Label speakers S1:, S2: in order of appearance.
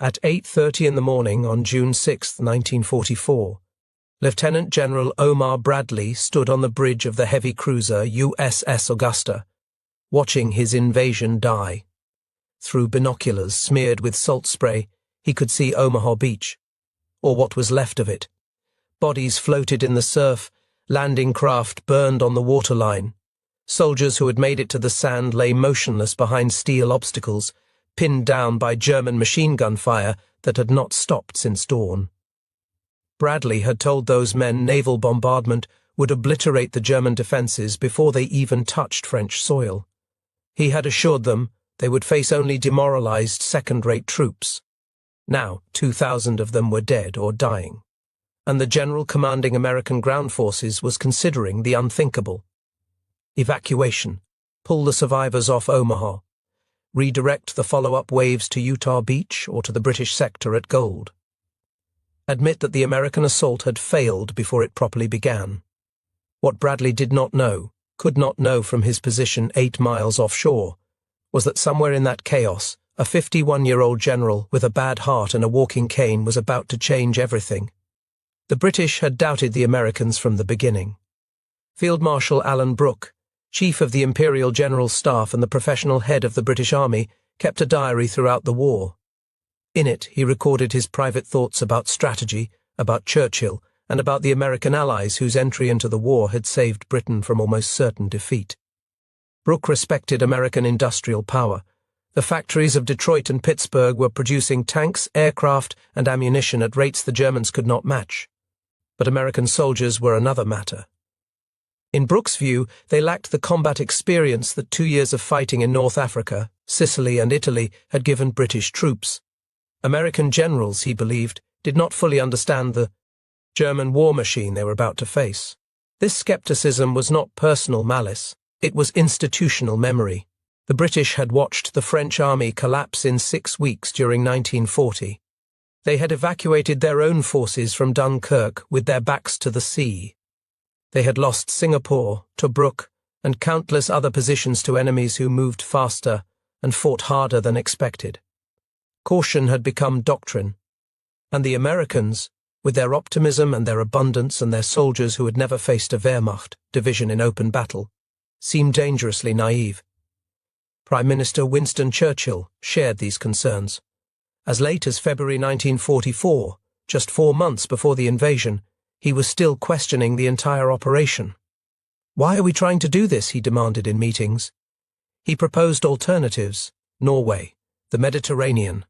S1: At 8:30 in the morning on June 6, 1944, Lieutenant General Omar Bradley stood on the bridge of the heavy cruiser USS Augusta, watching his invasion die. Through binoculars smeared with salt spray, he could see Omaha Beach, or what was left of it. Bodies floated in the surf, landing craft burned on the waterline. Soldiers who had made it to the sand lay motionless behind steel obstacles, pinned down by German machine gun fire that had not stopped since dawn. Bradley had told those men naval bombardment would obliterate the German defences before they even touched French soil. He had assured them they would face only demoralised second-rate troops. Now 2,000 of them were dead or dying, and the general commanding American ground forces was considering the unthinkable. Evacuation, pull the survivors off Omaha, redirect the follow-up waves to Utah Beach or to the British sector at Gold. Admit that the American assault had failed before it properly began. What Bradley did not know, could not know from his position 8 miles offshore, was that somewhere in that chaos, a 51-year-old general with a bad heart and a walking cane was about to change everything. The British had doubted the Americans from the beginning. Field Marshal Brooke, Chief of the Imperial General Staff and the professional head of the British Army, kept a diary throughout the war. In it, he recorded his private thoughts about strategy, about Churchill, and about the American allies whose entry into the war had saved Britain from almost certain defeat. Brooke respected American industrial power. The factories of Detroit and Pittsburgh were producing tanks, aircraft, and ammunition at rates the Germans could not match. But American soldiers were another matter. In Brooke's view, they lacked the combat experience that 2 years of fighting in North Africa, Sicily, and Italy had given British troops. American generals, he believed, did not fully understand the German war machine they were about to face. This skepticism was not personal malice, it was institutional memory. The British had watched the French army collapse in 6 weeks during 1940. They had evacuated their own forces from Dunkirk with their backs to the sea. They had lost Singapore, Tobruk, and countless other positions to enemies who moved faster and fought harder than expected. Caution had become doctrine, and the Americans, with their optimism and their abundance and their soldiers who had never faced a Wehrmacht division in open battle, seemed dangerously naive. Prime Minister Winston Churchill shared these concerns. As late as February 1944, just 4 months before the invasion, he was still questioning the entire operation. "Why are we trying to do this?" he demanded in meetings. He proposed alternatives: Norway, the Mediterranean,